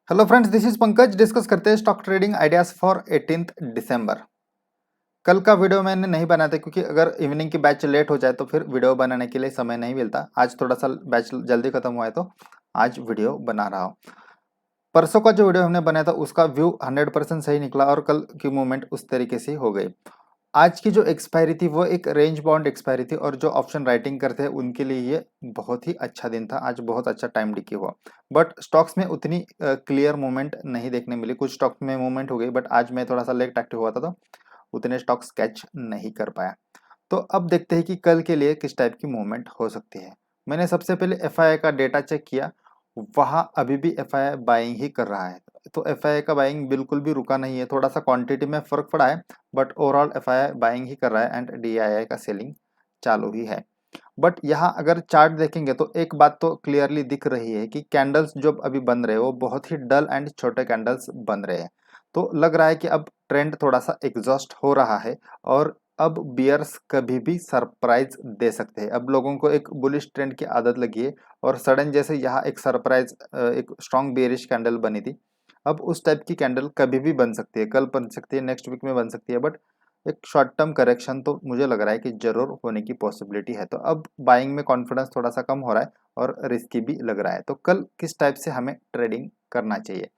Hello friends, this is Pankaj. Discuss करते हैं stock trading ideas for 18 दिसंबर। कल का वीडियो मैंने नहीं बनाया था क्योंकि अगर इवनिंग की बैच लेट हो जाए तो फिर वीडियो बनाने के लिए समय नहीं मिलता। आज थोड़ा सा बैच जल्दी खत्म हुआ है तो आज वीडियो बना रहा हूँ। परसों का जो वीडियो हमने बनाया था उसका व्यू 100% सही निकला और कल की मूवमेंट उस तरीके से हो गई। आज की जो एक्सपायरी थी वो एक रेंज बाउंड एक्सपायरी थी और जो ऑप्शन राइटिंग करते हैं उनके लिए ये बहुत ही अच्छा दिन था। आज बहुत अच्छा टाइम डिके हुआ, बट स्टॉक्स में उतनी क्लियर मूवमेंट नहीं देखने मिली। कुछ स्टॉक्स में मूवमेंट हो गई, बट आज मैं थोड़ा सा लेट एक्टिव हुआ था तो उतने स्टॉक्स कैच नहीं कर पाया। तो अब देखते हैं कि कल के लिए किस टाइप की मूवमेंट हो सकती है। मैंने सबसे पहले एफआईआई का डेटा चेक किया, वहां अभी भी एफआईआई बाइंग ही कर रहा है। तो एफआईआई का बाइंग बिल्कुल भी रुका नहीं है, थोड़ा सा क्वांटिटी में फर्क पड़ा है, बट ओवरऑल एफआईआई बाइंग ही कर रहा है एंड डीआईआई का सेलिंग चालू ही है। बट यहाँ अगर चार्ट देखेंगे तो एक बात तो क्लियरली दिख रही है कि कैंडल्स जो अभी बन रहे हैं वो बहुत ही डल एंड छोटे कैंडल्स बन रहे हैं। तो लग रहा है कि अब ट्रेंड थोड़ा सा एग्जॉस्ट हो रहा है और अब बियर्स कभी भी सरप्राइज दे सकते हैं। अब लोगों को एक बुलिश ट्रेंड की आदत लगी है और सडन जैसे यहाँ एक सरप्राइज एक स्ट्रॉन्ग बेरिश कैंडल बनी थी, अब उस टाइप की कैंडल कभी भी बन सकती है। कल बन सकती है, नेक्स्ट वीक में बन सकती है, बट एक शॉर्ट टर्म करेक्शन तो मुझे लग रहा है कि जरूर होने की पॉसिबिलिटी है। तो अब बाइंग में कॉन्फिडेंस थोड़ा सा कम हो रहा है और रिस्की भी लग रहा है। तो कल किस टाइप से हमें ट्रेडिंग करना चाहिए?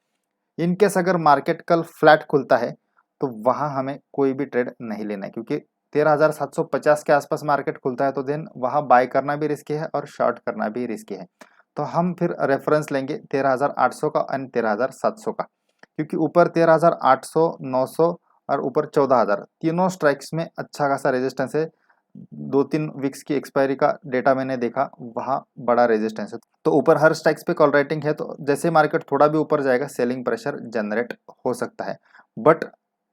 इनकेस अगर मार्केट कल फ्लैट खुलता है तो वहां हमें कोई भी ट्रेड नहीं लेना है, क्योंकि 13,750 के आसपास मार्केट खुलता है तो देन वहां बाय करना भी रिस्की है और शॉर्ट करना भी रिस्की है। तो हम फिर रेफरेंस लेंगे 13,800 का एंड 13,700 का, क्योंकि ऊपर 13,800, 900 और ऊपर 14,000 तीनों स्ट्राइक्स में अच्छा खासा रेजिस्टेंस है। 2-3 वीक्स की एक्सपायरी का डेटा मैंने देखा, वहाँ बड़ा रेजिस्टेंस है। तो ऊपर हर स्ट्राइक्स पे कॉल राइटिंग है, तो जैसे मार्केट थोड़ा भी ऊपर जाएगा सेलिंग प्रेशर जनरेट हो सकता है। बट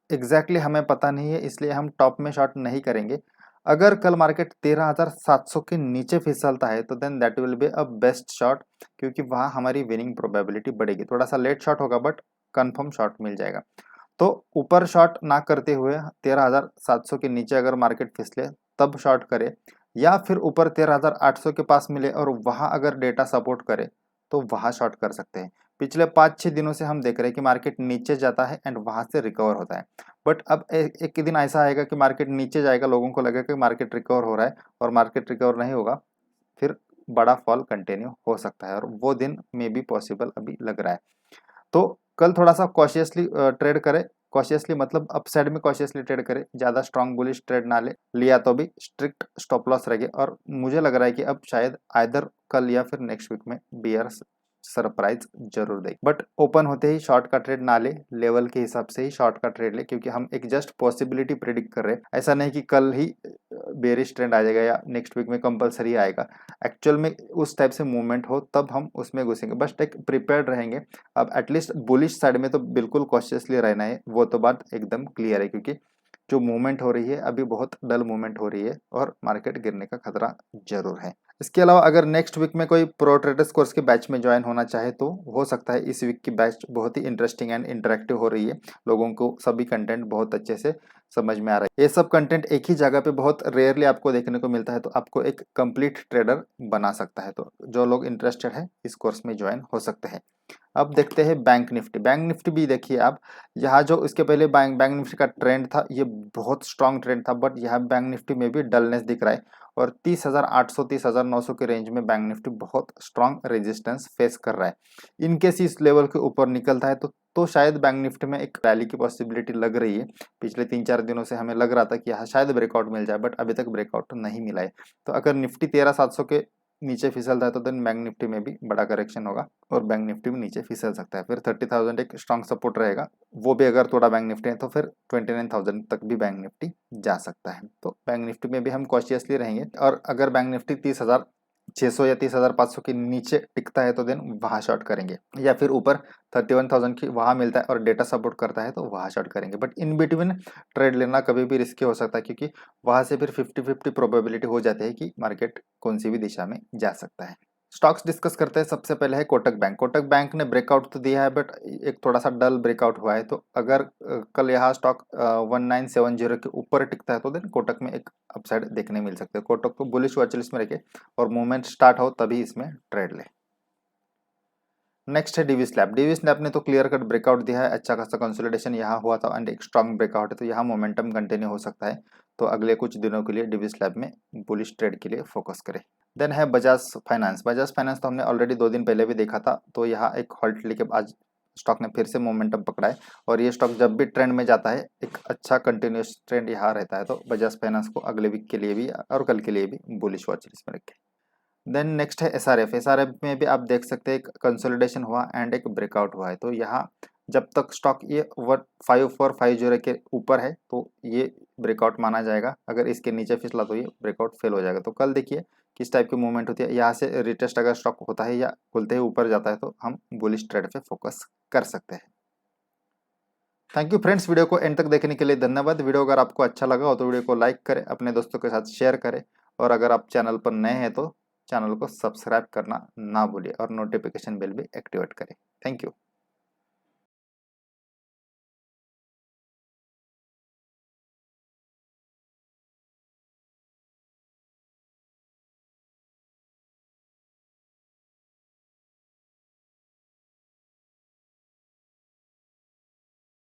एग्जैक्टली हमें पता नहीं है, इसलिए हम टॉप में शॉर्ट नहीं करेंगे। अगर कल मार्केट 13,700 के नीचे फिसलता है तो then that will be a best shot, क्योंकि वहाँ हमारी विनिंग प्रोबेबिलिटी बढ़ेगी। थोड़ा सा लेट शॉट होगा बट कंफर्म शॉट मिल जाएगा। तो ऊपर शॉर्ट ना करते हुए 13,700 के नीचे अगर मार्केट फिसले तब शॉर्ट करे, या फिर ऊपर 13,800 के पास मिले और वहां अगर डेटा सपोर्ट करे तो वहां शॉर्ट कर सकते हैं। पिछले 5-6 दिनों से हम देख रहे हैं कि मार्केट नीचे जाता है एंड वहां से रिकवर होता है। बट अब एक दिन ऐसा आएगा कि मार्केट नीचे जाएगा, लोगों को लगेगा कि मार्केट रिकवर हो रहा है और मार्केट रिकवर नहीं होगा, फिर बड़ा फॉल कंटिन्यू हो सकता है और वो दिन में भी पॉसिबल अभी लग रहा है। तो कल थोड़ा सा कॉशियसली ट्रेड करें। कॉशियसली मतलब अपसाइड में कॉशियसली ट्रेड करें, ज़्यादा स्ट्रॉन्ग बुलिश ट्रेड ना ले, लिया तो भी स्ट्रिक्ट स्टॉप लॉस रखे। और मुझे लग रहा है कि अब शायद आइदर कल या फिर नेक्स्ट वीक में बियर्स सरप्राइज जरूर देगी। बट ओपन होते ही शॉर्ट का ट्रेड ना ले, लेवल के हिसाब से ही शॉर्ट का ट्रेड ले, क्योंकि हम एक जस्ट पॉसिबिलिटी प्रिडिक्ट कर रहे हैं। ऐसा नहीं कि कल ही बेरिश ट्रेंड आ जाएगा या नेक्स्ट वीक में कंपलसरी आएगा। एक्चुअल में उस टाइप से मूवमेंट हो तब हम उसमें घुसेंगे, बस एक प्रिपेयर्ड रहेंगे। अब एटलीस्ट बुलिश साइड में तो बिल्कुल कॉशियसली रहना है, वो तो बात एकदम क्लियर है, क्योंकि जो मूवमेंट हो रही है अभी बहुत डल मूवमेंट हो रही है और मार्केट गिरने का खतरा जरूर है। इसके अलावा अगर नेक्स्ट वीक में कोई प्रो ट्रेडर्स कोर्स के बैच में ज्वाइन होना चाहे तो हो सकता है। इस वीक की बैच बहुत ही इंटरेस्टिंग एंड इंटरेक्टिव हो रही है, लोगों को सभी कंटेंट बहुत अच्छे से समझ में आ रहा है। ये सब कंटेंट एक ही जगह पे बहुत रेयरली आपको देखने को मिलता है, तो आपको एक कंप्लीट ट्रेडर बना सकता है। तो जो लोग इंटरेस्टेड है इस कोर्स में ज्वाइन हो सकते हैं। अब देखते हैं बैंक निफ्टी। बैंक निफ्टी भी देखिए आप, यहाँ जो इसके पहले बैंक बैंक निफ्टी का ट्रेंड था ये बहुत स्ट्रॉन्ग ट्रेंड था, बट यहाँ बैंक निफ्टी में भी डलनेस दिख रहा है और 30,800 30,900 के रेंज में बैंक निफ्टी बहुत स्ट्रॉन्ग रेजिस्टेंस फेस कर रहा है। इनकेस इस लेवल के ऊपर निकलता है तो शायद बैंक निफ्टी में एक रैली की पॉसिबिलिटी लग रही है। पिछले 3-4 दिनों से हमें लग रहा था कि यहाँ शायद ब्रेकआउट मिल जाए, बट अभी तक ब्रेकआउट नहीं मिला है। तो अगर निफ्टी 13,700 के नीचे फिसलता है तो देन बैंक निफ्टी में भी बड़ा करेक्शन होगा और बैंक निफ्टी में नीचे फिसल सकता है। फिर 30,000 एक स्ट्रॉन्ग सपोर्ट रहेगा, वो भी अगर थोड़ा बैंक निफ्टी है तो फिर 29,000 तक भी बैंक निफ्टी जा सकता है। तो बैंक निफ्टी में भी हम कॉशियसली रहेंगे और अगर बैंक निफ्टी 30,600 या 30,500 के नीचे टिकता है तो देन वहां शॉर्ट करेंगे, या फिर ऊपर 31,000 की वहां मिलता है और डेटा सपोर्ट करता है तो वहां शॉर्ट करेंगे। बट इन बिटवीन ट्रेड लेना कभी भी रिस्की हो सकता है, क्योंकि वहां से फिर 50-50 प्रोबेबिलिटी हो जाती है कि मार्केट कौन सी भी दिशा में जा सकता है। स्टॉक्स डिस्कस करते हैं। सबसे पहले है कोटक बैंक। कोटक बैंक ने ब्रेकआउट तो दिया है, बट एक थोड़ा सा डल ब्रेकआउट हुआ है। तो अगर कल यहाँ स्टॉक 1970 के ऊपर टिकता है तो देन कोटक में एक अपसाइड देखने मिल सकते हैं। कोटक को बुलिश वॉच लिस्ट में रखे और मूवमेंट स्टार्ट हो तभी इसमें ट्रेड ले। नेक्स्ट है डिविस्लैब। डिविस्लैब ने तो क्लियर कट ब्रेकआउट दिया है, अच्छा खासा कंसोलिडेशन यहाँ हुआ था एंड एक स्ट्रॉन्ग ब्रेकआउट है, तो यहाँ मोमेंटम कंटिन्यू हो सकता है। तो अगले कुछ दिनों के लिए डिविस्लैब में बुलिश ट्रेड के लिए फोकस करें। देन है बजाज फाइनेंस। बजाज फाइनेंस तो हमने ऑलरेडी 2 दिन पहले भी देखा था, तो यहाँ एक हॉल्ट लेके आज स्टॉक ने फिर से मोमेंटम पकड़ा है और ये स्टॉक जब भी ट्रेंड में जाता है एक अच्छा कंटिन्यूस ट्रेंड यहाँ रहता है। तो बजाज फाइनेंस को अगले वीक के लिए भी और कल के लिए भी बुलिश वॉच लिस्ट में रखें। देन नेक्स्ट है एसआरएफ। एसआरएफ में भी आप देख सकते हैं एक कंसोलिडेशन हुआ एंड एक ब्रेकआउट हुआ है। तो यहाँ जब तक स्टॉक ये 5450 के ऊपर है तो ये ब्रेकआउट माना जाएगा, अगर इसके नीचे फिसला तो ये ब्रेकआउट फेल हो जाएगा। तो कल देखिए किस टाइप की मूवमेंट होती है, यहाँ से रिटेस्ट अगर स्टॉक होता है या खुलते ही ऊपर जाता है तो हम बुलिश ट्रेड पे फोकस कर सकते हैं। थैंक यू फ्रेंड्स, वीडियो को एंड तक देखने के लिए धन्यवाद। वीडियो अगर आपको अच्छा लगा हो तो वीडियो को लाइक करें, अपने दोस्तों के साथ शेयर करें और अगर आप चैनल पर नए हैं तो चैनल को सब्सक्राइब करना ना भूलिए और नोटिफिकेशन बेल भी एक्टिवेट करें। Thank you.